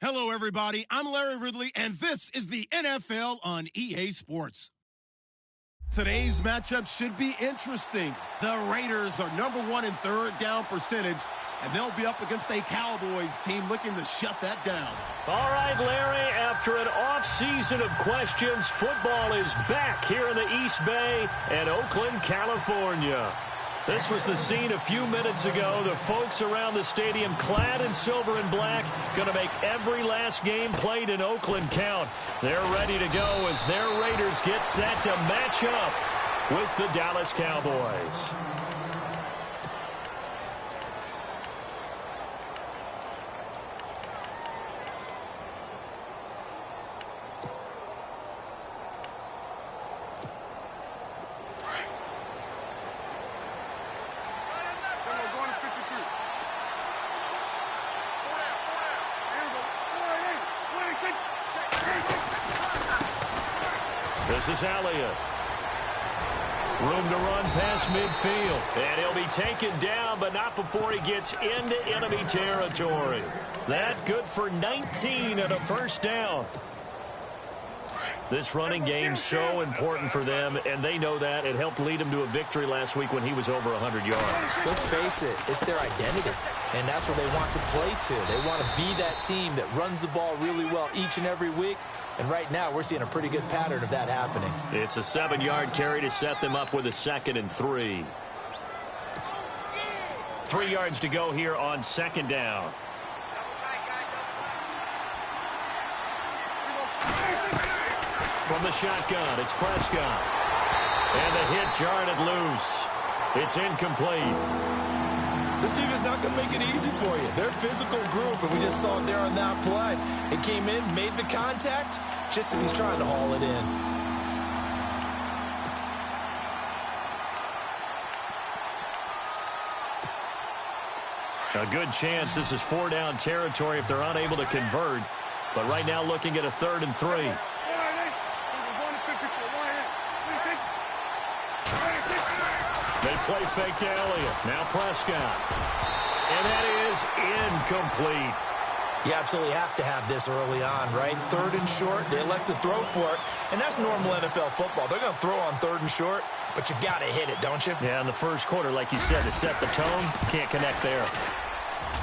Hello, everybody. I'm Larry Ridley, and this is the NFL on EA Sports. Today's matchup should be interesting. The Raiders are #1 in third down percentage, and they'll be up against a Cowboys team looking to shut that down. All right, Larry, after an off-season of questions, football is back here in the East Bay and Oakland, California. This was the scene a few minutes ago. The folks around the stadium clad in silver and black going to make every last game played in Oakland count. They're ready to go as their Raiders get set to match up with the Dallas Cowboys. This is Elliott. Room to run past midfield. And he'll be taken down, but not before he gets into enemy territory. That good for 19 and a first down. This running game's so important for them, and they know that. It helped lead him to a victory last week when he was over 100 yards. Let's face it, it's their identity, and that's what they want to play to. They want to be that team that runs the ball really well each and every week. And right now, we're seeing a pretty good pattern of that happening. It's a 7-yard carry to set them up with a 2nd and 3. 3 yards to go here on 2nd down. From the shotgun, it's Prescott. And the hit jarred it loose. It's incomplete. This team is not going to make it easy for you. They're a physical group, and we just saw it there on that play. It came in, made the contact, just as he's trying to haul it in. A good chance this is 4-down territory if they're unable to convert. But right now looking at a 3rd and 3. They play fake to Elliott. Now Prescott. And that is incomplete. You absolutely have to have this early on, right? 3rd and short, they elect to throw for it, and that's normal NFL football. They're going to throw on 3rd and short, but you've got to hit it, don't you? Yeah, in the first quarter, like you said, to set the tone, can't connect there.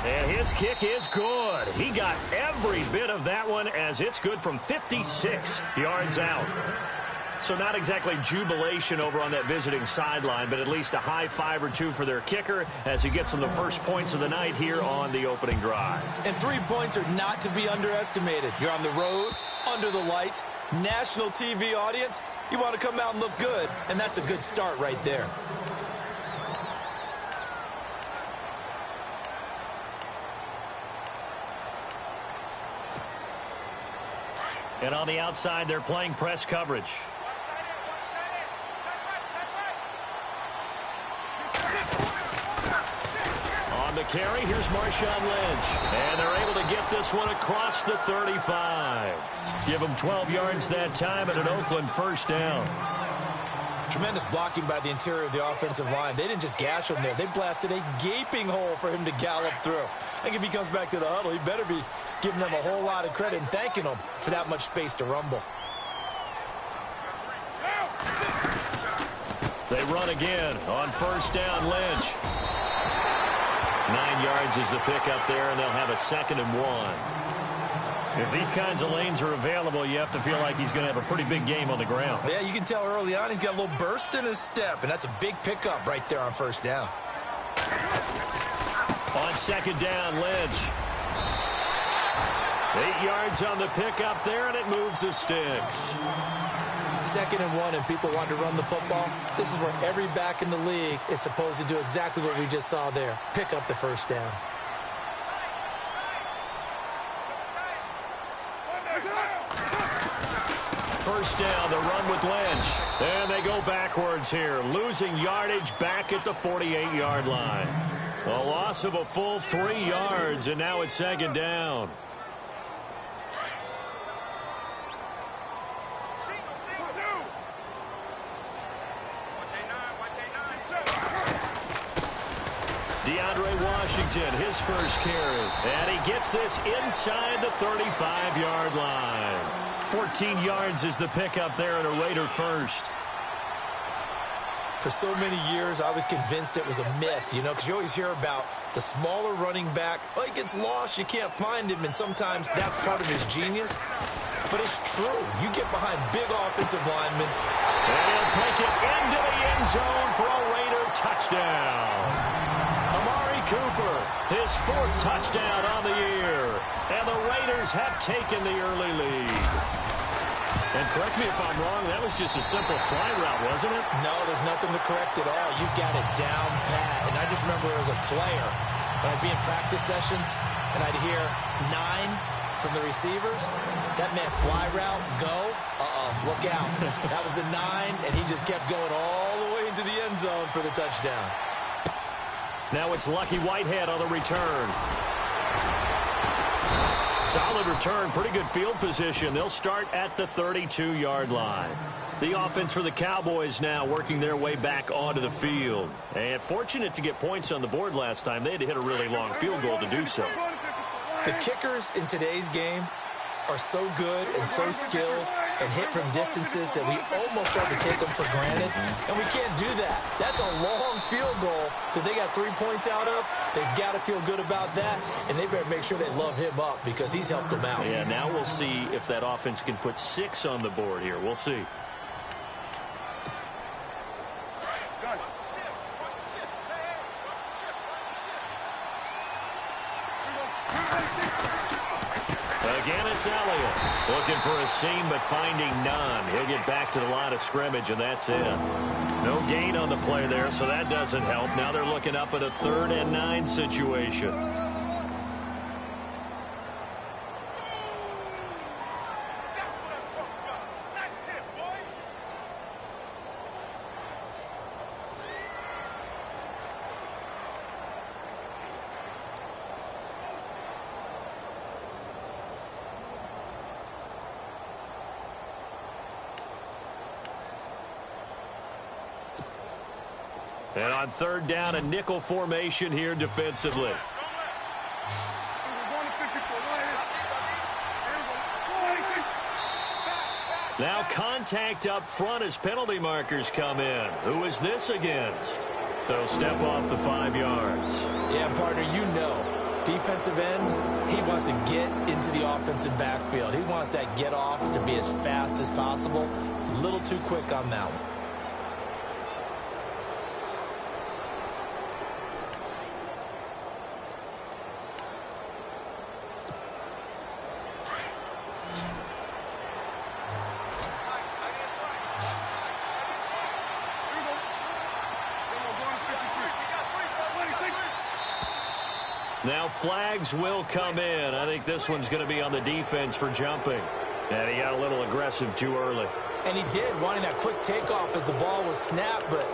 And his kick is good. He got every bit of that one as it's good from 56 yards out. So not exactly jubilation over on that visiting sideline, but at least a high 5 or 2 for their kicker as he gets them the first points of the night here on the opening drive. And 3 points are not to be underestimated. You're on the road, under the lights, national TV audience. You want to come out and look good, and that's a good start right there. And on the outside, they're playing press coverage. On the carry, here's Marshawn Lynch. And they're able to get this one across the 35. Give them 12 yards that time and an Oakland first down. Tremendous blocking by the interior of the offensive line. They didn't just gash him there. They blasted a gaping hole for him to gallop through. I think if he comes back to the huddle, he better be giving them a whole lot of credit and thanking them for that much space to rumble. They run again on first down, Lynch. 9 yards is the pickup there, and they'll have a 2nd and 1. If these kinds of lanes are available, you have to feel like he's going to have a pretty big game on the ground. Yeah, you can tell early on he's got a little burst in his step, and that's a big pickup right there on first down. On 2nd down, Lynch. 8 yards on the pickup there, and it moves the sticks. 2nd and 1, and people want to run the football. This is where every back in the league is supposed to do exactly what we just saw there. Pick up the first down. First down, the run with Lynch. And they go backwards here, losing yardage back at the 48-yard line. A loss of a full 3 yards, and now it's 2nd down. Washington, his first carry. And he gets this inside the 35-yard line. 14 yards is the pickup there, and a Raider first. For so many years, I was convinced it was a myth, you know, because you always hear about the smaller running back. Oh, he gets lost, you can't find him, and sometimes that's part of his genius. But it's true. You get behind big offensive linemen. And he'll take it into the end zone for a Raider touchdown. Amari Cooper, his 4th touchdown on the year. And the Raiders have taken the early lead. And correct me if I'm wrong, that was just a simple fly route, wasn't it? No, there's nothing to correct at all. You've got it down pat. And I just remember as a player, when I'd be in practice sessions, and I'd hear 9 from the receivers, that meant fly route, go, look out. That was the 9, and he just kept going all the way into the end zone for the touchdown. Now it's Lucky Whitehead on the return. Solid return, pretty good field position. They'll start at the 32-yard line. The offense for the Cowboys now working their way back onto the field. And fortunate to get points on the board last time. They had to hit a really long field goal to do so. The kickers in today's game are so good and so skilled and hit from distances that we almost start to take them for granted. And we can't do that. That's a long field goal that they got 3 points out of. They've got to feel good about that, and they better make sure they love him up because he's helped them out. Yeah, now we'll see if that offense can put 6 on the board here. We'll see. Again, it's Elliott. Looking for a seam, but finding none. He'll get back to the line of scrimmage, and that's it. No gain on the play there, so that doesn't help. Now they're looking up at a 3rd and 9 situation. And on 3rd down, a nickel formation here defensively. Now contact up front as penalty markers come in. Who is this against? They'll step off the 5 yards. Yeah, partner, you know. Defensive end, he wants to get into the offensive backfield. He wants that get off to be as fast as possible. A little too quick on that one. Now flags will come in. I think this one's going to be on the defense for jumping. And he got a little aggressive too early. And he did, wanting that quick takeoff as the ball was snapped. But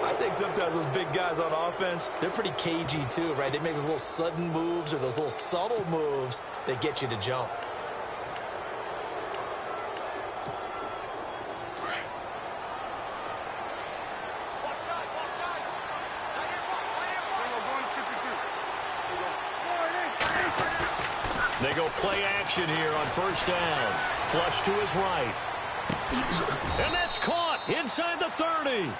I think sometimes those big guys on offense, they're pretty cagey too, right? They make those little sudden moves or those little subtle moves that get you to jump. They go play action here on 1st down. Flush to his right. And that's caught inside the 30.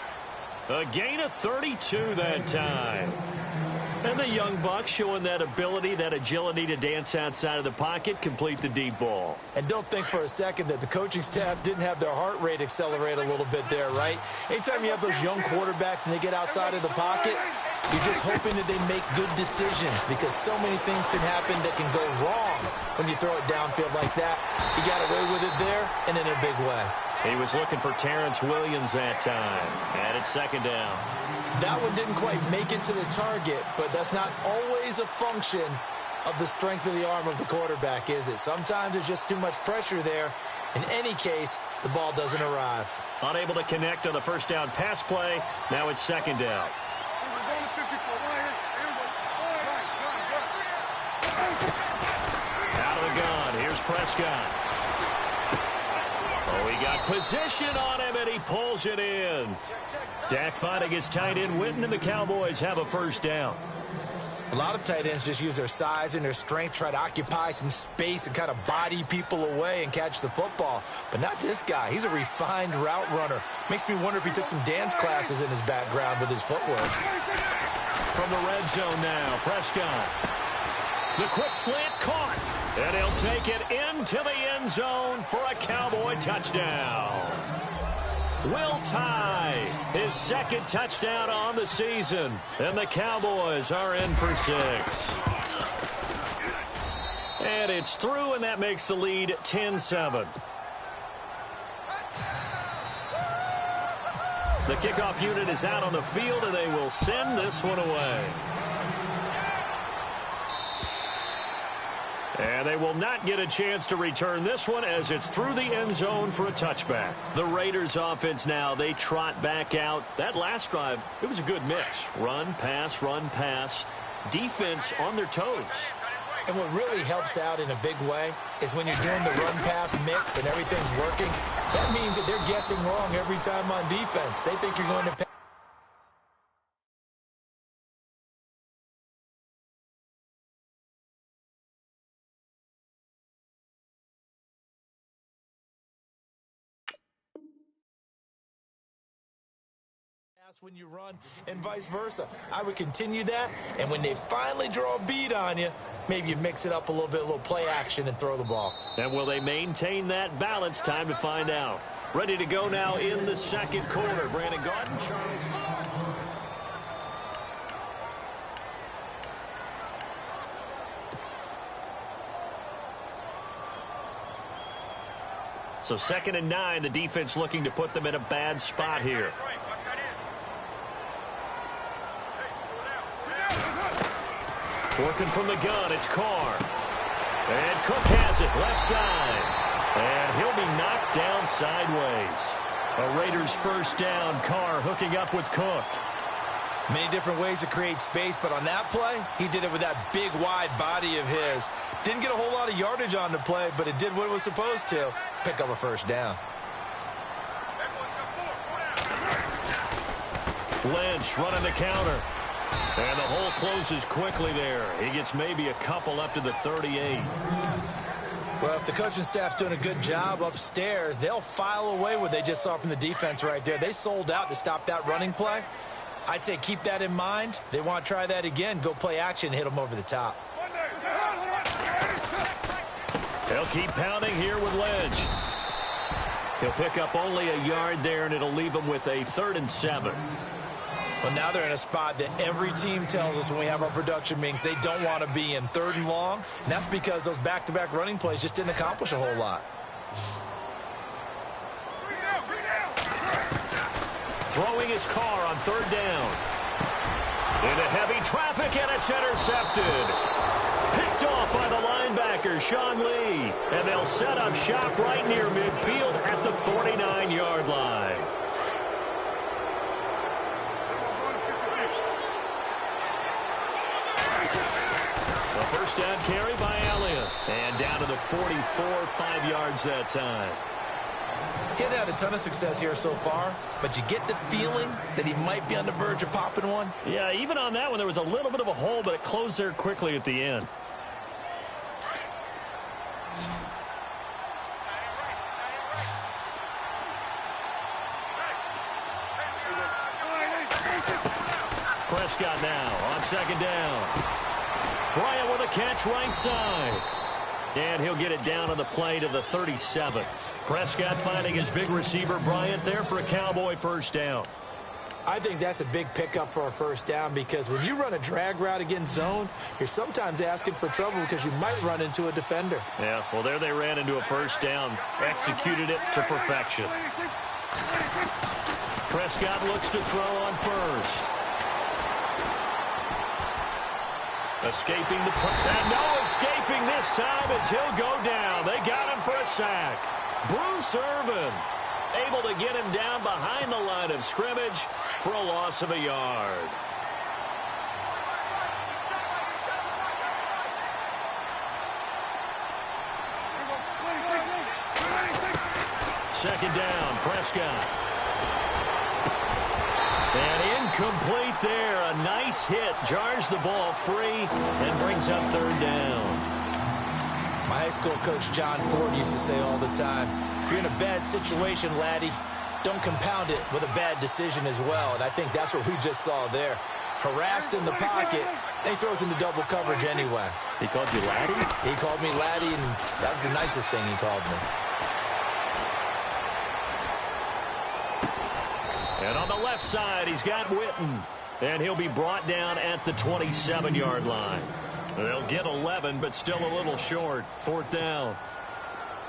A gain of 32 that time. And the young buck showing that ability, that agility to dance outside of the pocket, complete the deep ball. And don't think for a second that the coaching staff didn't have their heart rate accelerate a little bit there, right? Anytime you have those young quarterbacks and they get outside of the pocket, you're just hoping that they make good decisions because so many things can happen that can go wrong when you throw it downfield like that. He got away with it there and in a big way. He was looking for Terrence Williams that time. And it's 2nd down. That one didn't quite make it to the target, but that's not always a function of the strength of the arm of the quarterback, is it? Sometimes there's just too much pressure there. In any case, the ball doesn't arrive. Unable to connect on the 1st down pass play. Now it's 2nd down. Out of the gun. Here's Prescott. Oh, he got position on him, and he pulls it in. Dak finding his tight end Witten, and the Cowboys have a 1st down. A lot of tight ends just use their size and their strength, try to occupy some space and kind of body people away and catch the football. But not this guy. He's a refined route runner. Makes me wonder if he took some dance classes in his background with his footwork. From the red zone now, Prescott. The quick slant caught. And he'll take it into the end zone for a Cowboy touchdown. Will Tye, his second touchdown on the season. And the Cowboys are in for 6. And it's through, and that makes the lead 10-7. The kickoff unit is out on the field, and they will send this one away. And they will not get a chance to return this one as it's through the end zone for a touchback. The Raiders offense now, they trot back out. That last drive, it was a good mix. Run, pass, defense on their toes. And what really helps out in a big way is when you're doing the run-pass mix and everything's working, that means that they're guessing wrong every time on defense. They think you're going to pass. When you run and vice versa. I would continue that, and when they finally draw a beat on you, maybe you mix it up a little bit, a little play action, and throw the ball. And will they maintain that balance? Time to find out. Ready to go now in the second quarter. Brandon Garden, Charles. So 2nd and 9, the defense looking to put them in a bad spot here. Working from the gun, it's Carr. And Cook has it, left side. And he'll be knocked down sideways. A Raiders first down, Carr hooking up with Cook. Many different ways to create space, but on that play, he did it with that big, wide body of his. Didn't get a whole lot of yardage on the play, but it did what it was supposed to. Pick up a first down. Lynch running the counter. And the hole closes quickly there. He gets maybe a couple up to the 38. Well, if the coaching staff's doing a good job upstairs, they'll file away what they just saw from the defense right there. They sold out to stop that running play. I'd say keep that in mind. They want to try that again. Go play action, hit them over the top. They'll keep pounding here with Lynch. He'll pick up only a yard there, and it'll leave him with a 3rd and 7. Well, now they're in a spot that every team tells us when we have our production meetings they don't want to be in, 3rd and long. And that's because those back-to-back running plays just didn't accomplish a whole lot. Throwing his car on 3rd down. Into heavy traffic, and it's intercepted. Picked off by the linebacker, Sean Lee. And they'll set up shop right near midfield at the 49-yard line. First down carry by Elliott. And down to the 44, 5 yards that time. He hadn't had a ton of success here so far, but you get the feeling that he might be on the verge of popping one. Yeah, even on that one, there was a little bit of a hole, but it closed there quickly at the end. Prescott now on 2nd down. Bryant with a catch right side. And he'll get it down on the play to the 37. Prescott finding his big receiver Bryant there for a Cowboy first down. I think that's a big pickup for a first down because when you run a drag route against zone, you're sometimes asking for trouble because you might run into a defender. Yeah, well, there they ran into a first down. Executed it to perfection. Prescott looks to throw on first. Escaping the and no escaping this time as he'll go down. They got him for a sack. Bruce Irvin able to get him down behind the line of scrimmage for a loss of a yard. Second down, Prescott. And Incomplete there. A nice hit. Jars the ball free and brings up third down. My high school coach, John Ford, used to say all the time, if you're in a bad situation, laddie, don't compound it with a bad decision as well. And I think that's what we just saw there. Harassed in the pocket, and he throws into double coverage anyway. He called you laddie? He called me laddie, and that was the nicest thing he called me. And on the left side, he's got Witten. And he'll be brought down at the 27-yard line. They'll get 11, but still a little short. Fourth down.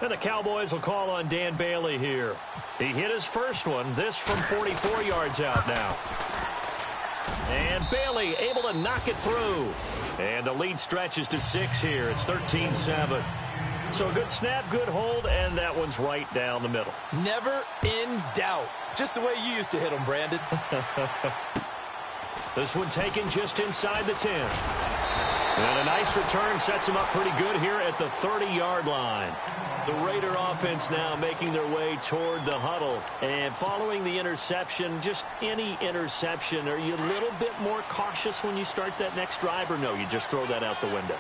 And the Cowboys will call on Dan Bailey here. He hit his first one. This from 44 yards out now. And Bailey able to knock it through. And the lead stretches to 6 here. It's 13-7. So a good snap, good hold, and that one's right down the middle. Never in doubt. Just the way you used to hit them, Brandon. This one taken just inside the 10. And a nice return sets him up pretty good here at the 30-yard line. The Raider offense now making their way toward the huddle. And following the interception, just any interception, are you a little bit more cautious when you start that next drive, or no, you just throw that out the window?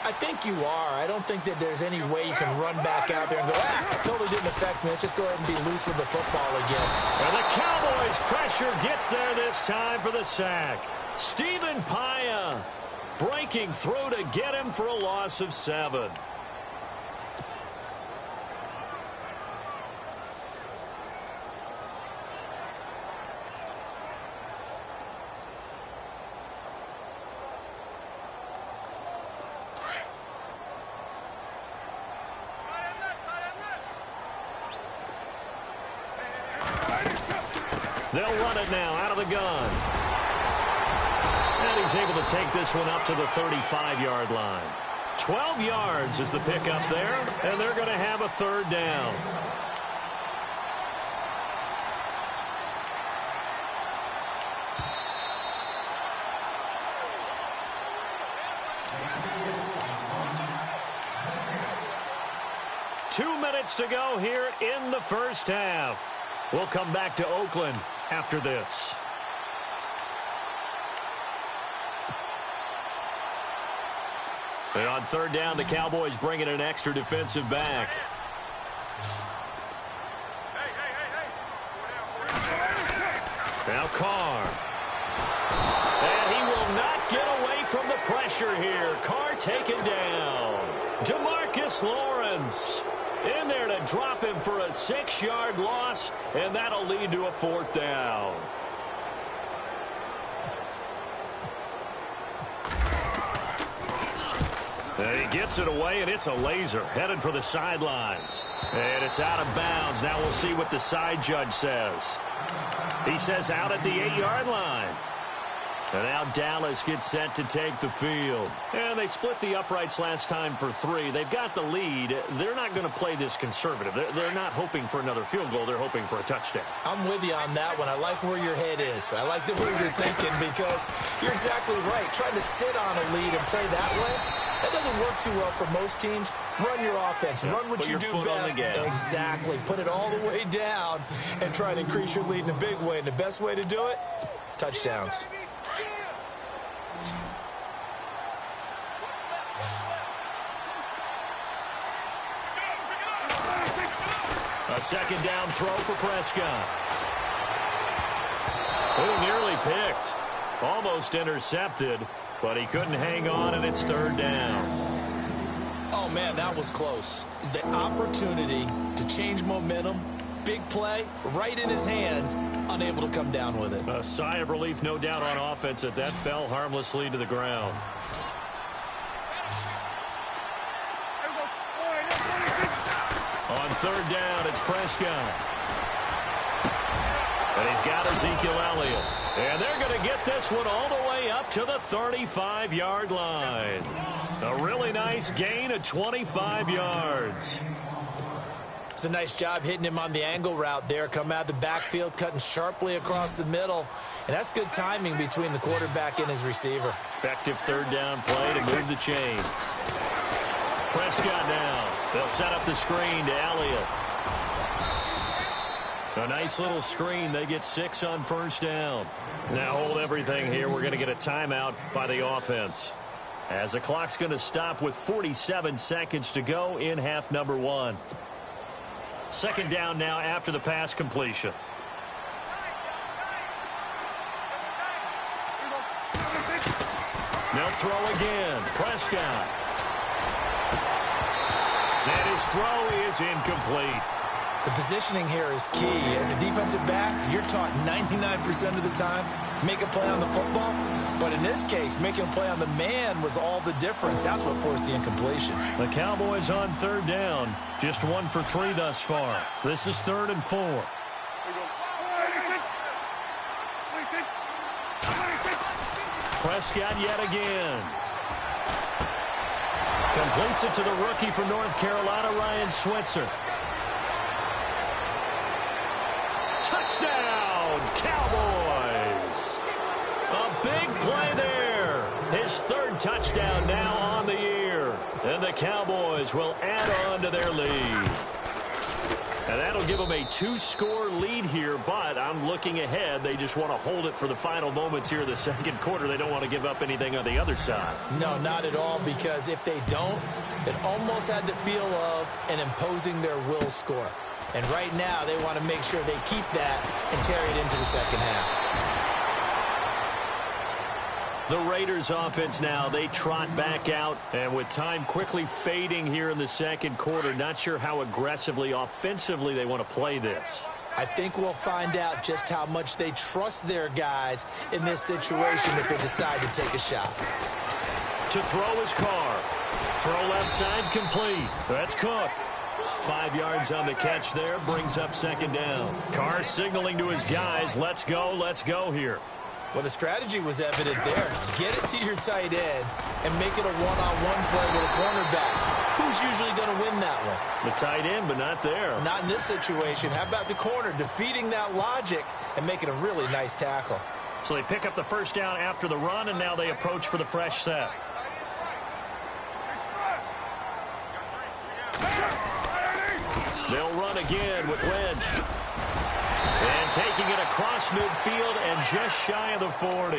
I think you are. I don't think that there's any way you can run back out there and go, totally didn't affect me. Let's just go ahead and be loose with the football again. And the Cowboys' pressure gets there this time for the sack. Stephen Paya breaking through to get him for a loss of 7. They'll run it now out of the gun. And he's able to take this one up to the 35-yard line. 12 yards is the pickup there, and they're going to have a third down. Two minutes to go here in the first half. We'll come back to Oakland after this. And on third down, the Cowboys bring in an extra defensive back. Now Carr. And he will not get away from the pressure here. Carr taken down. DeMarcus Lawrence in there to drop him for a 6-yard loss, and that'll lead to a fourth down. And he gets it away, and it's a laser headed for the sidelines. And it's out of bounds. Now we'll see what the side judge says. He says out at the 8-yard line. And now Dallas gets set to take the field. And they split the uprights last time for 3. They've got the lead. They're not going to play this conservative. They're not hoping for another field goal. They're hoping for a touchdown. I'm with you on that one. I like where your head is. I like the way you're thinking, because you're exactly right. Trying to sit on a lead and play that way, that doesn't work too well for most teams. Run your offense. Run what you do best. Exactly. Put it all the way down and try to increase your lead in a big way. And the best way to do it, touchdowns. A second down throw for Prescott. Oh, nearly picked. Almost intercepted, but he couldn't hang on, and it's third down. Oh, man, that was close. The opportunity to change momentum, big play, right in his hands, unable to come down with it. A sigh of relief, no doubt, on offense that fell harmlessly to the ground. On third down, it's Prescott. And he's got Ezekiel Elliott. And they're going to get this one all the way up to the 35-yard line. A really nice gain of 25 yards. It's a nice job hitting him on the angle route there. Come out of the backfield, cutting sharply across the middle. And that's good timing between the quarterback and his receiver. Effective third down play to move the chains. Prescott now. They'll set up the screen to Elliott. A nice little screen. They get 6 on first down. Now hold everything here. We're going to get a timeout by the offense, as the clock's going to stop with 47 seconds to go in half number 1. Second down now after the pass completion. They'll throw again. Prescott. And his throw is incomplete. The positioning here is key. As a defensive back, you're taught 99% of the time, make a play on the football. But in this case, making a play on the man was all the difference. That's what forced the incompletion. The Cowboys on third down. Just 1 for 3 thus far. This is 3rd and 4. Prescott yet again. Completes it to the rookie from North Carolina, Ryan Switzer. Touchdown, Cowboys. A big play there. His 3rd touchdown now on the year. And the Cowboys will add on to their lead. And that'll give them a 2-score lead here, but I'm looking ahead. They just want to hold it for the final moments here in the second quarter. They don't want to give up anything on the other side. No, not at all, because if they don't, it almost had the feel of an imposing their will score. And right now, they want to make sure they keep that and carry it into the second half. The Raiders offense now, they trot back out, and with time quickly fading here in the second quarter, not sure how aggressively, offensively they want to play this. I think we'll find out just how much they trust their guys in this situation if they decide to take a shot. To throw is Carr. Throw left side complete. That's Cook. 5 yards on the catch there, brings up second down. Carr signaling to his guys, let's go here. Well, the strategy was evident there. Get it to your tight end and make it a one-on-one play with a cornerback. Who's usually going to win that one? The tight end, but not there. Not in this situation. How about the corner defeating that logic and making a really nice tackle? So they pick up the first down after the run, and now they approach for the fresh set. They'll run again with Lynch. And taking it across midfield and just shy of the 40.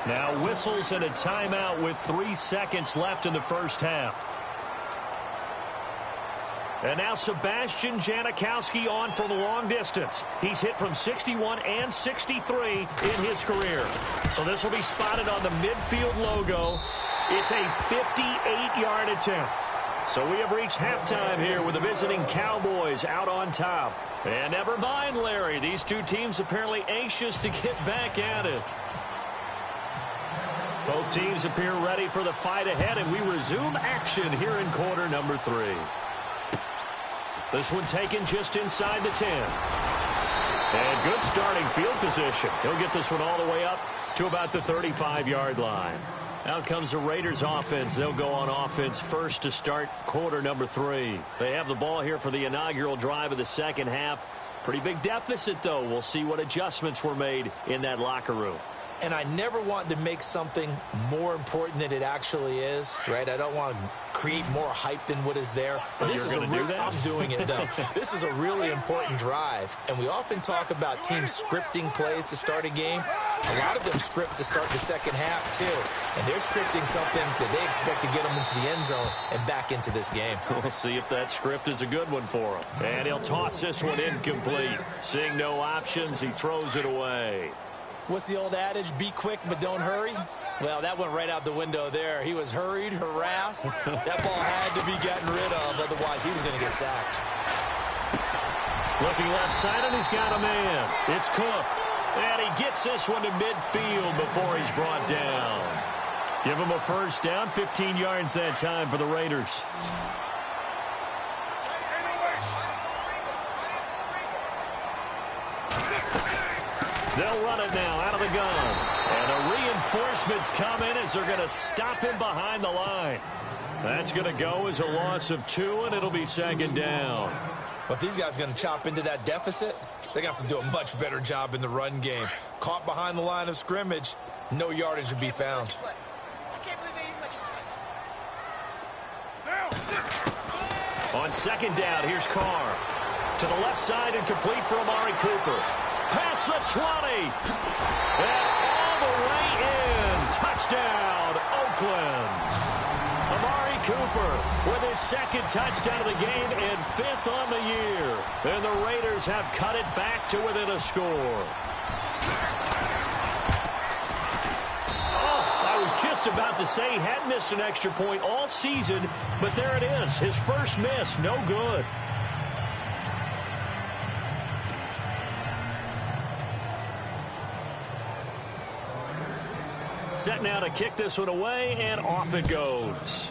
Now whistles and a timeout with 3 seconds left in the first half. And now Sebastian Janikowski on from long distance. He's hit from 61 and 63 in his career. So this will be spotted on the midfield logo. It's a 58-yard attempt. So we have reached halftime here with the visiting Cowboys out on top. And never mind, Larry, these two teams apparently anxious to get back at it. Both teams appear ready for the fight ahead, and we resume action here in quarter number 3. This one taken just inside the 10. And good starting field position. He'll get this one all the way up to about the 35-yard line. Out comes the Raiders offense. They'll go on offense first to start quarter number 3. They have the ball here for the inaugural drive of the second half. Pretty big deficit, though. We'll see what adjustments were made in that locker room. And I never want to make something more important than it actually is, right? I don't want to create more hype than what is there. But this is going to do that? I'm doing it, though. This is a really important drive. And we often talk about teams scripting plays to start a game. A lot of them script to start the second half, too. And they're scripting something that they expect to get them into the end zone and back into this game. We'll see if that script is a good one for him. And he'll toss this one incomplete. Seeing no options, he throws it away. What's the old adage? Be quick, but don't hurry. Well, that went right out the window there. He was hurried, harassed. That ball had to be gotten rid of. Otherwise, he was going to get sacked. Looking left side, and he's got a man. It's Cook. And he gets this one to midfield before he's brought down. Give him a first down. 15 yards that time for the Raiders. They'll run it now out of the gun. And the reinforcements come in as they're going to stop him behind the line. That's going to go as a loss of 2, and it'll be second down. But these guys are going to chop into that deficit. They got to do a much better job in the run game. Caught behind the line of scrimmage, no yardage to be found. On second down, here's Carr. To the left side and complete for Amari Cooper. Past the 20. And all the way in. Touchdown, Oakland. Amari Cooper with his second touchdown of the game and 5th on the year. And the Raiders have cut it back to within a score. I was just about to say he hadn't missed an extra point all season, but there it is. His first miss, no good. Set now to kick this one away, and off it goes.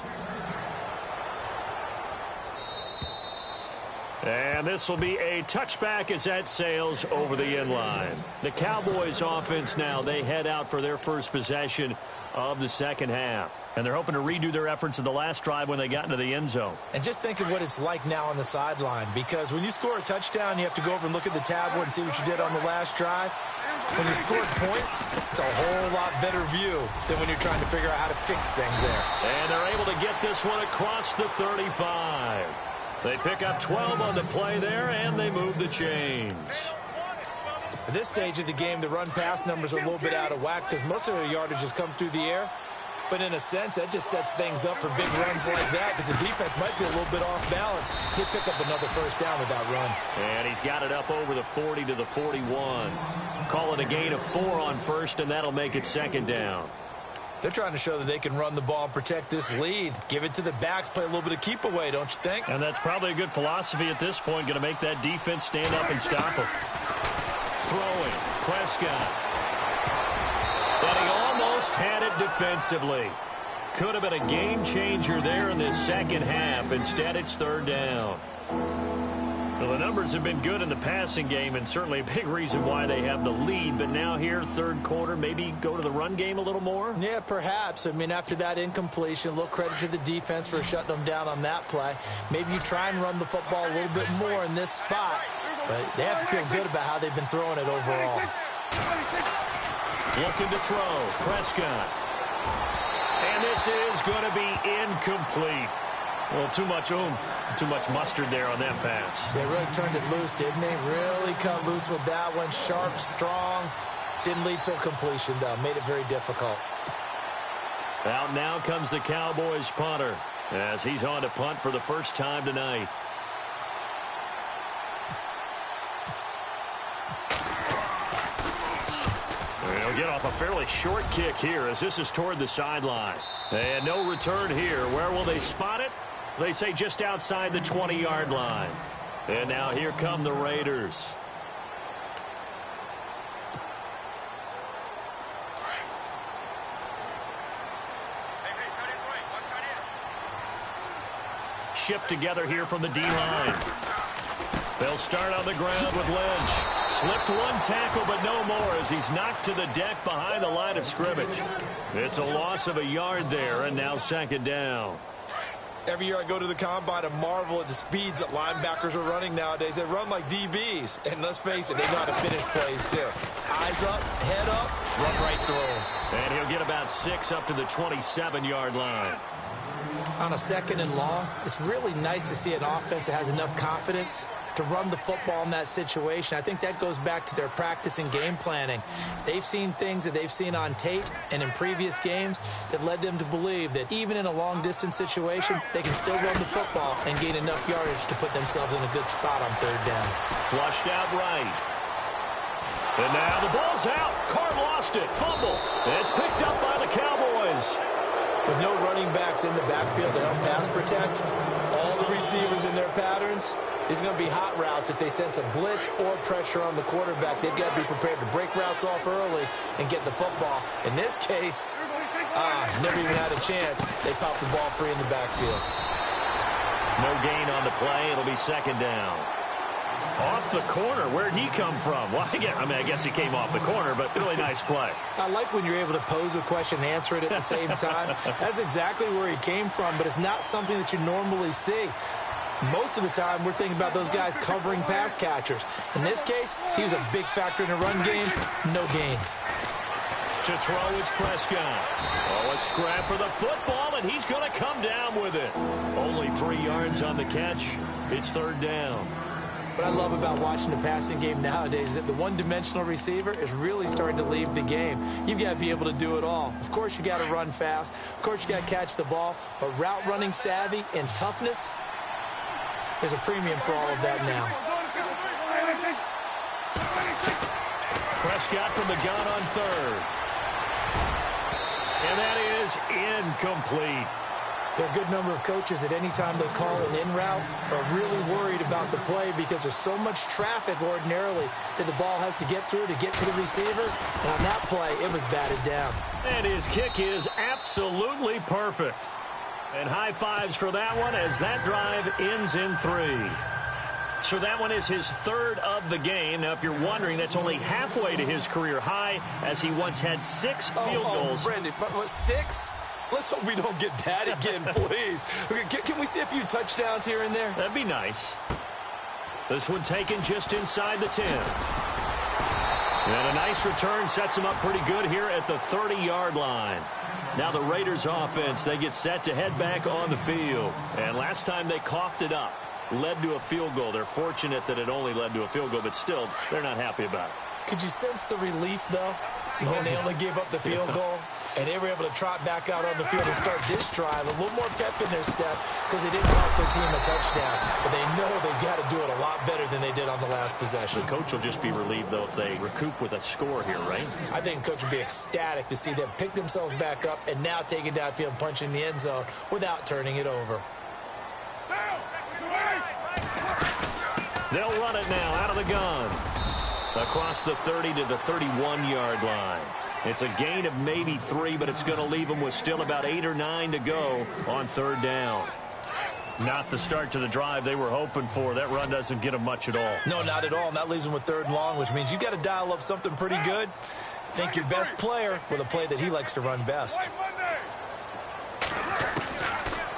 And this will be a touchback as that sails over the end line. The Cowboys offense now, they head out for their first possession of the second half. And they're hoping to redo their efforts in the last drive when they got into the end zone. And just think of what it's like now on the sideline, because when you score a touchdown, you have to go over and look at the tablet and see what you did on the last drive. When you scored points, it's a whole lot better view than when you're trying to figure out how to fix things there. And they're able to get this one across the 35. They pick up 12 on the play there, and they move the chains. At this stage of the game, the run-pass numbers are a little bit out of whack because most of their yardage has come through the air. But in a sense, that just sets things up for big runs like that because the defense might be a little bit off balance. He'll pick up another first down with that run. And he's got it up over the 40 to the 41. Call it a gain of 4 on first, and that'll make it second down. They're trying to show that they can run the ball and protect this lead. Give it to the backs, play a little bit of keep away, don't you think? And that's probably a good philosophy at this point, going to make that defense stand up and stop him. Throwing, Prescott. And he almost had it defensively. Could have been a game changer there in this second half. Instead, it's third down. Well, the numbers have been good in the passing game, and certainly a big reason why they have the lead. But now here, third quarter, maybe go to the run game a little more? Yeah, perhaps. I mean, after that incompletion, a little credit to the defense for shutting them down on that play. Maybe you try and run the football a little bit more in this spot. But they have to feel good about how they've been throwing it overall. Looking to throw, Prescott. And this is going to be incomplete. Well, too much oomph, too much mustard there on that pass. They really turned it loose, didn't they? Really cut loose with that one. Sharp, strong. Didn't lead to a completion, though. Made it very difficult. Out now comes the Cowboys punter as he's on to punt for the first time tonight. He'll get off a fairly short kick here as this is toward the sideline. And no return here. Where will they spot it? They say just outside the 20-yard line. And now here come the Raiders. Shift together here from the D-line. They'll start on the ground with Lynch. Slipped one tackle, but no more as he's knocked to the deck behind the line of scrimmage. It's a loss of a yard there, and now second down. Every year I go to the combine and marvel at the speeds that linebackers are running nowadays. They run like DBs. And let's face it, they know how to finish plays too. Eyes up, head up, run right through them. And he'll get about 6 up to the 27-yard line. On a second and long, it's really nice to see an offense that has enough confidence to run the football in that situation. I think that goes back to their practice and game planning. They've seen things that they've seen on tape and in previous games that led them to believe that even in a long-distance situation, they can still run the football and gain enough yardage to put themselves in a good spot on third down. Flushed out right. And now the ball's out. Carr lost it. Fumble. It's picked up by the Cowboys. With no running backs in the backfield to help pass protect, all the receivers in their patterns, it's going to be hot routes if they sense a blitz or pressure on the quarterback. They've got to be prepared to break routes off early and get the football. In this case, never even had a chance. They popped the ball free in the backfield. No gain on the play. It'll be second down. Off the corner. Where'd he come from? Well, I guess he came off the corner, but really nice play. I like when you're able to pose a question and answer it at the same time. That's exactly where he came from, but it's not something that you normally see. Most of the time, we're thinking about those guys covering pass catchers. In this case, he was a big factor in the run game. No gain. To throw is Prescott. Oh, a scrap for the football, and he's going to come down with it. Only 3 yards on the catch. It's third down. What I love about watching the passing game nowadays is that the one-dimensional receiver is really starting to leave the game. You've got to be able to do it all. Of course, you got to run fast. Of course, you got to catch the ball. But route running savvy and toughness, there's a premium for all of that now. Prescott from the gun on third. And that is incomplete. There are a good number of coaches that any time they call an in route are really worried about the play because there's so much traffic ordinarily that the ball has to get through to get to the receiver. And on that play, it was batted down. And his kick is absolutely perfect. And high fives for that one as that drive ends in 3. So that one is his third of the game. Now, if you're wondering, that's only halfway to his career high as he once had 6 field goals. Brendan, what, 6? Let's hope we don't get that again, please. Can we see a few touchdowns here and there? That'd be nice. This one taken just inside the 10. And a nice return sets him up pretty good here at the 30-yard line. Now the Raiders offense, they get set to head back on the field. And last time they coughed it up, led to a field goal. They're fortunate that it only led to a field goal, but still, they're not happy about it. Could you sense the relief, though, when they only gave up the field goal? And they were able to trot back out on the field and start this drive. A little more pep in their step because they didn't cost their team a touchdown. But they know they've got to do it a lot better than they did on the last possession. The coach will just be relieved, though, if they recoup with a score here, right? I think the coach will be ecstatic to see them pick themselves back up and now take it downfield and punch in the end zone without turning it over. They'll run it now out of the gun. Across the 30 to the 31-yard line. It's a gain of maybe 3, but it's going to leave them with still about 8 or 9 to go on third down. Not the start to the drive they were hoping for. That run doesn't get them much at all. No, not at all. And that leaves them with third and long, which means you got to dial up something pretty good. Think your best player with a play that he likes to run best.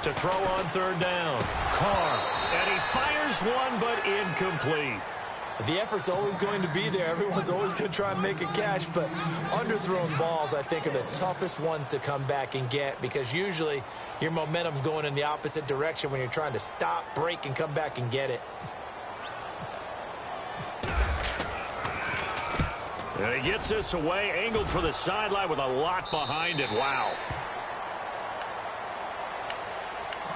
To throw on third down. Carr. And he fires one, but incomplete. The effort's always going to be there. Everyone's always going to try and make a catch, but underthrown balls, I think, are the toughest ones to come back and get because usually your momentum's going in the opposite direction when you're trying to stop, break, and come back and get it. And he gets this away, angled for the sideline with a lot behind it. Wow.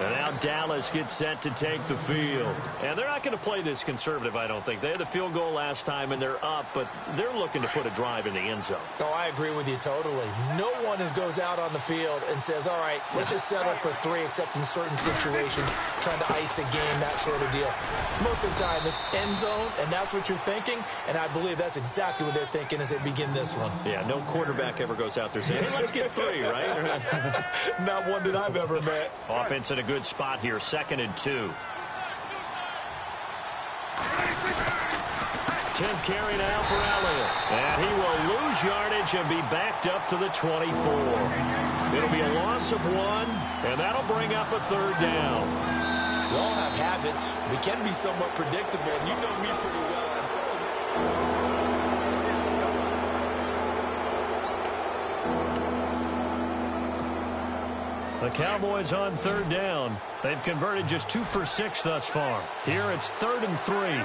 And now Dallas gets set to take the field. And they're not going to play this conservative, I don't think. They had the field goal last time, and they're up, but they're looking to put a drive in the end zone. Oh, I agree with you totally. No one goes out on the field and says, all right, let's just settle for 3, except in certain situations, trying to ice a game, that sort of deal. Most of the time, it's end zone, and that's what you're thinking, and I believe that's exactly what they're thinking as they begin this one. Yeah, no quarterback ever goes out there saying, hey, let's get 3, right? Not one that I've ever met. Offense in a good spot here, 2nd and 2. 10th carry now for Elliott. And he will lose yardage and be backed up to the 24. It'll be a loss of 1, and that'll bring up a third down. We all have habits. We can be somewhat predictable, and you know me pretty well. The Cowboys on third down. They've converted just 2 for 6 thus far. Here it's 3rd and 3.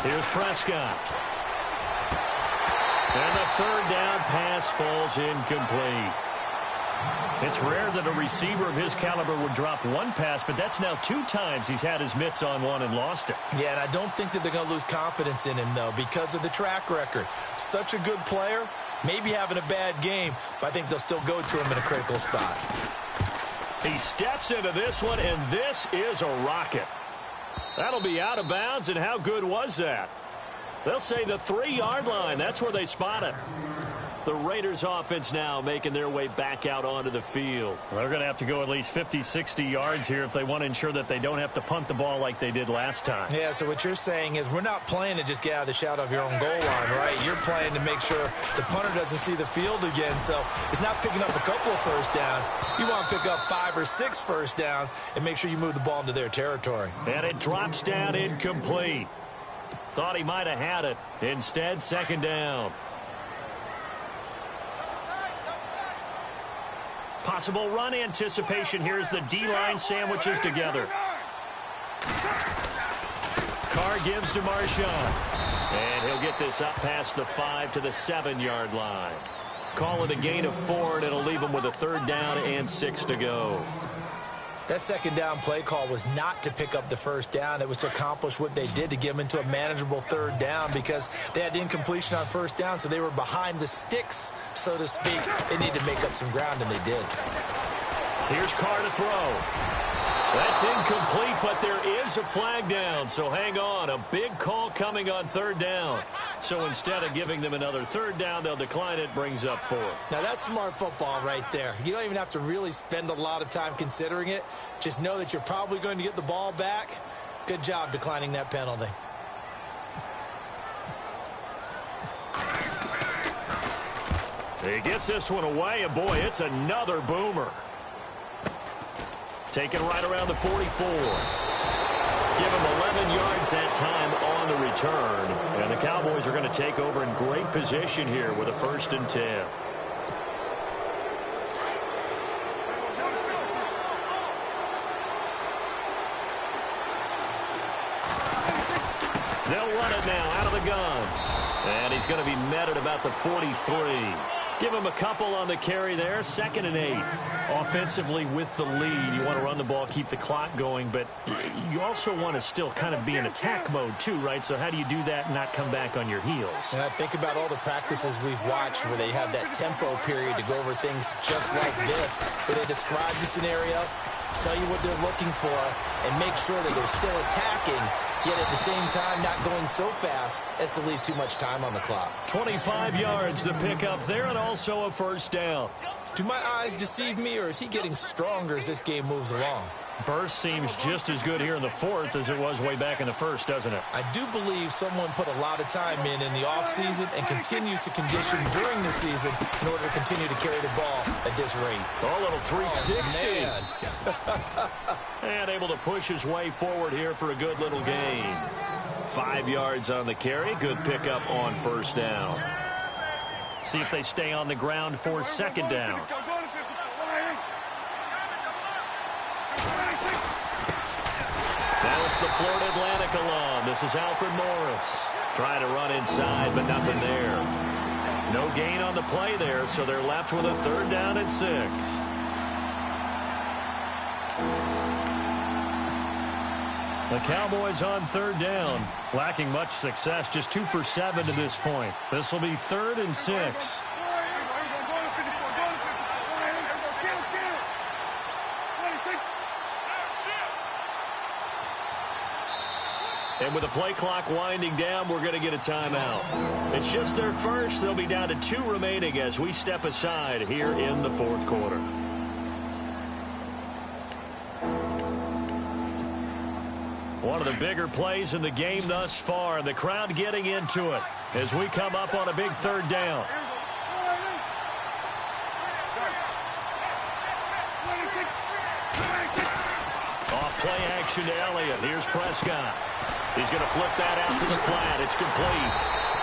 Here's Prescott. And the third down pass falls incomplete. It's rare that a receiver of his caliber would drop 1 pass, but that's now 2 times he's had his mitts on one and lost it. Yeah, and I don't think that they're going to lose confidence in him, though, because of the track record. Such a good player, maybe having a bad game, but I think they'll still go to him in a critical spot. He steps into this one, and this is a rocket. That'll be out of bounds, and how good was that? They'll say the 3-yard line. That's where they spot it. The Raiders offense now making their way back out onto the field. They're going to have to go at least 50, 60 yards here if they want to ensure that they don't have to punt the ball like they did last time. Yeah, so what you're saying is we're not playing to just get out of the shadow of your own goal line, right? You're playing to make sure the punter doesn't see the field again. So it's not picking up a couple of first downs. You want to pick up 5 or 6 first downs and make sure you move the ball into their territory. And it drops down incomplete. Thought he might have had it. Instead, 2nd down. Possible run anticipation. Here's the D-line sandwiches together. Carr gives to Marshawn. And he'll get this up past the 5 to the 7-yard line. Call it a gain of 4, and it'll leave him with a 3rd down and 6 to go. That 2nd down play call was not to pick up the 1st down. It was to accomplish what they did, to get them into a manageable 3rd down, because they had incompletion on 1st down, so they were behind the sticks, so to speak. They needed to make up some ground, and they did. Here's Carr to throw. That's incomplete, but there is a flag down, so hang on. A big call coming on 3rd down. So instead of giving them another 3rd down, they'll decline it, brings up 4. Now, that's smart football right there. You don't even have to really spend a lot of time considering it. Just know that you're probably going to get the ball back. Good job declining that penalty. He gets this one away, and boy, it's another boomer. Taken right around the 44. Give him 11 yards that time on the return. And the Cowboys are going to take over in great position here with a 1st and 10. They'll run it now out of the gun. And he's going to be met at about the 43. Give him a couple on the carry there. 2nd and 8. Offensively with the lead, you want to run the ball, keep the clock going, but you also want to still kind of be in attack mode too, right? So how do you do that and not come back on your heels? And I think about all the practices we've watched where they have that tempo period to go over things just like this, where they describe the scenario, tell you what they're looking for, and make sure that they're still attacking, yet at the same time not going so fast as to leave too much time on the clock. 25 yards the pickup there, and also a 1st down. Do my eyes deceive me, or is he getting stronger as this game moves along? Burst seems just as good here in the 4th as it was way back in the 1st, doesn't it? I do believe someone put a lot of time in the offseason and continues to condition during the season in order to continue to carry the ball at this rate. A little 360. Oh, and able to push his way forward here for a good little gain. 5 yards on the carry. Good pickup on 1st down. See if they stay on the ground for 2nd down. Now it's the Florida Atlantic alum. This is Alfred Morris. Trying to run inside, but nothing there. No gain on the play there, so they're left with a 3rd down and 6. The Cowboys on 3rd down. Lacking much success, just 2 for 7 to this point. This will be 3rd and 6. And with the play clock winding down, we're going to get a timeout. It's just their 1st. They'll be down to 2 remaining as we step aside here in the 4th quarter. One of the bigger plays in the game thus far. The crowd getting into it as we come up on a big 3rd down. Off play action to Elliott. Here's Prescott. He's going to flip that out to the flat. It's complete.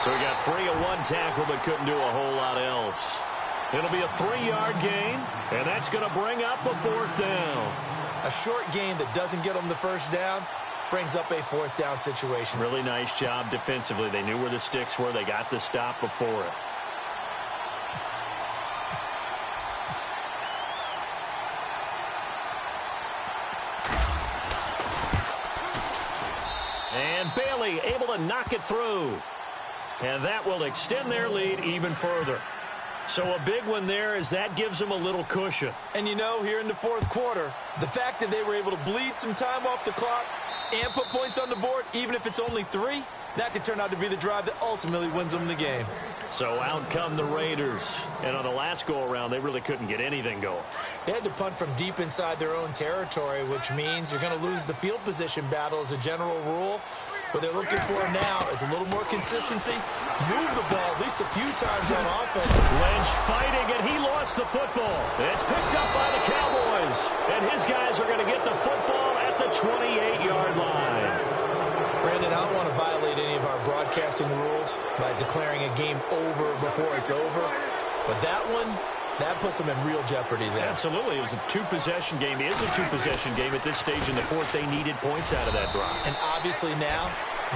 So he got free of 1 tackle but couldn't do a whole lot else. It'll be a 3-yard gain, and that's going to bring up a 4th down. A short gain that doesn't get them the 1st down brings up a 4th down situation. Really nice job defensively. They knew where the sticks were. They got the stop before it. And Bailey able to knock it through. And that will extend their lead even further. So a big one there as that gives them a little cushion. And you know, here in the 4th quarter, the fact that they were able to bleed some time off the clock and put points on the board, even if it's only 3, that could turn out to be the drive that ultimately wins them the game. So out come the Raiders. And on the last go-around, they really couldn't get anything going. They had to punt from deep inside their own territory, which means you're going to lose the field position battle as a general rule. What they're looking for now is a little more consistency. Move the ball at least a few times on offense. Lynch fighting, and he lost the football. It's picked up by the Cowboys. And his guys are going to get the football at the 28-yard line. Brandon, I don't want to violate any of our broadcasting rules by declaring a game over before it's over. But that one That puts them in real jeopardy there. Absolutely. It was a two-possession game. It is a two-possession game at this stage in the fourth. They needed points out of that drive. And obviously now,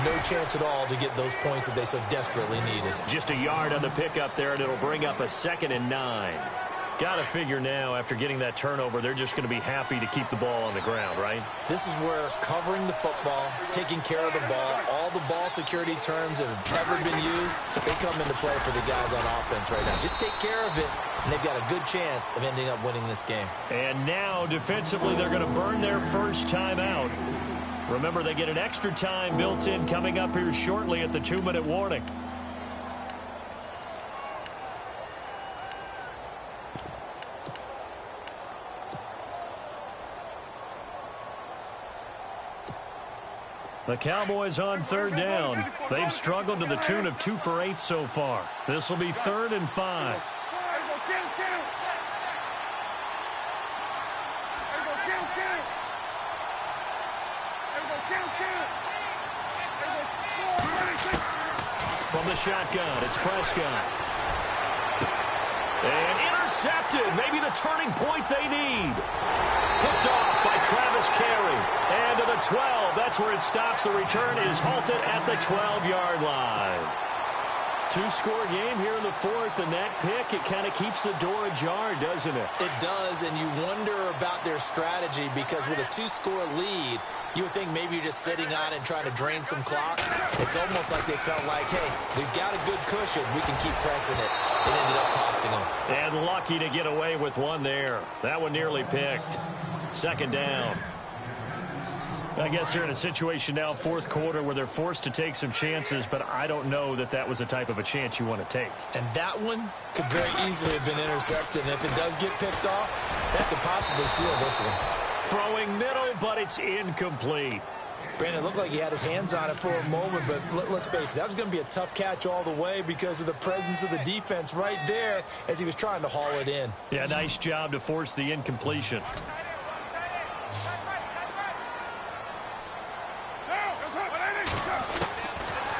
no chance at all to get those points that they so desperately needed. Just a yard on the pickup there, and it'll bring up a 2nd and 9. Got to figure now, after getting that turnover, they're just going to be happy to keep the ball on the ground, right? This is where covering the football, taking care of the ball, all the ball security terms that have ever been used, they come into play for the guys on offense right now. Just take care of it, and they've got a good chance of ending up winning this game. And now, defensively, they're going to burn their first time out. Remember, they get an extra time built in coming up here shortly at the 2-minute warning. The Cowboys on 3rd down. They've struggled to the tune of 2 for 8 so far. This will be 3rd and 5. From the shotgun, it's Prescott. And intercepted. Maybe the turning point they need. Picked off by Travis Carey. And to the 12. That's where it stops. The return is halted at the 12-yard line. 2-score game here in the fourth, and that pick, it kind of keeps the door ajar, doesn't it? It does, and you wonder about their strategy because with a 2-score lead, you would think maybe you're just sitting on it and trying to drain some clock. It's almost like they felt like, hey, we've got a good cushion. We can keep pressing it. It ended up costing them. And lucky to get away with one there. That one nearly picked. 2nd down. I guess they're in a situation now, fourth quarter, where they're forced to take some chances, but I don't know that that was the type of a chance you want to take. And that one could very easily have been intercepted. And if it does get picked off, that could possibly seal this one. Throwing middle, but it's incomplete. Brandon, it looked like he had his hands on it for a moment, but let's face it, that was going to be a tough catch all the way because of the presence of the defense right there as he was trying to haul it in. Yeah, nice job to force the incompletion.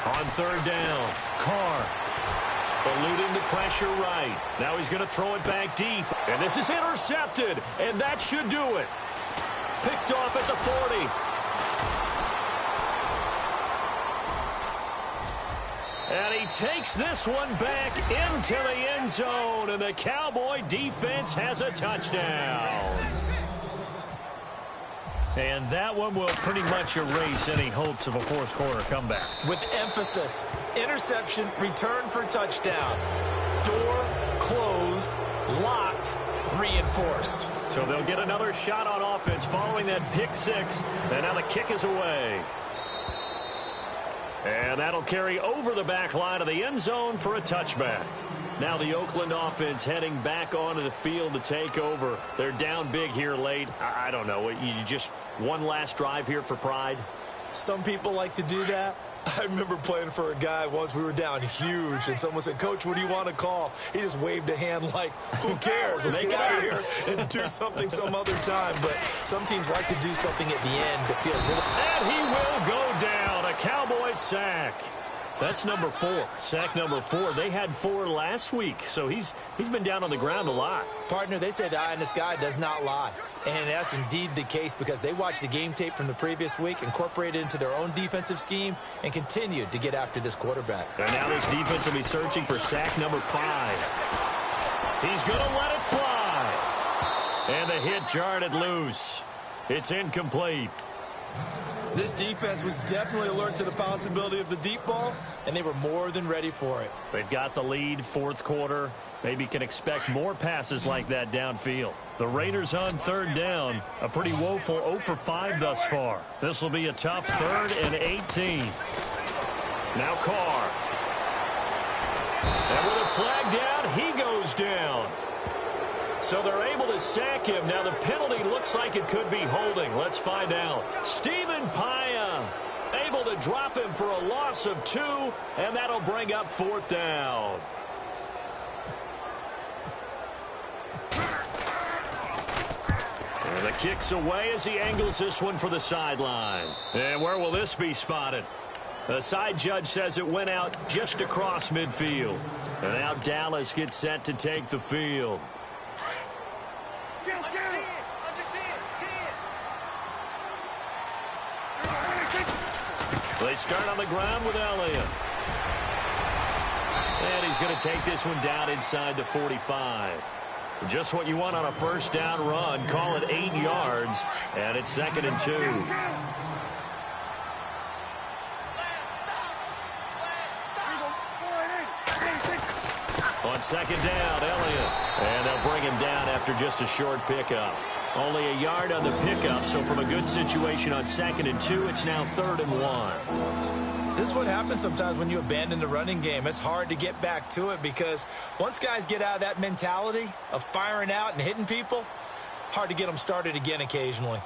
On 3rd down, Carr eluding the pressure right. Now he's going to throw it back deep. And this is intercepted, and that should do it. Picked off at the 40. And he takes this one back into the end zone, and the Cowboy defense has a touchdown. And that one will pretty much erase any hopes of a fourth quarter comeback. With emphasis, interception, return for touchdown. Door closed, locked, reinforced. So they'll get another shot on offense following that pick 6. And now the kick is away. And that'll carry over the back line of the end zone for a touchback. Now the Oakland offense heading back onto the field to take over. They're down big here late. I don't know. You just one last drive here for pride? Some people like to do that. I remember playing for a guy once. We were down huge, and someone said, "Coach, what do you want to call?" He just waved a hand like, who cares? Let's get out of here and do something some other time. But some teams like to do something at the end to feel a little... And he will go down. A Cowboy sack. That's number 4. Sack number 4. They had 4 last week, so he's been down on the ground a lot. Partner, they say the eye in the sky does not lie. And that's indeed the case because they watched the game tape from the previous week, incorporated it into their own defensive scheme, and continued to get after this quarterback. And now this defense will be searching for sack number 5. He's going to let it fly. And the hit jarred it loose. It's incomplete. This defense was definitely alert to the possibility of the deep ball, and they were more than ready for it. They've got the lead, fourth quarter. Maybe can expect more passes like that downfield. The Raiders on 3rd down. A pretty woeful 0 for 5 thus far. This will be a tough 3rd and 18. Now Carr. And with a flag down, he goes down. So they're able to sack him. Now the penalty looks like it could be holding. Let's find out. Stephen Paya able to drop him for a loss of 2, and that'll bring up 4th down. And the kick's away as he angles this one for the sideline. And where will this be spotted? The side judge says it went out just across midfield. And now Dallas gets set to take the field. They start on the ground with Elliott. And he's going to take this one down inside the 45. Just what you want on a first down run. Call it 8 yards. And it's 2nd and 2. On 2nd down, Elliott. And they'll bring him down after just a short pickup. Only a yard on the pickup, so from a good situation on 2nd and 2, it's now 3rd and 1. This is what happens sometimes when you abandon the running game. It's hard to get back to it because once guys get out of that mentality of firing out and hitting people, hard to get them started again occasionally.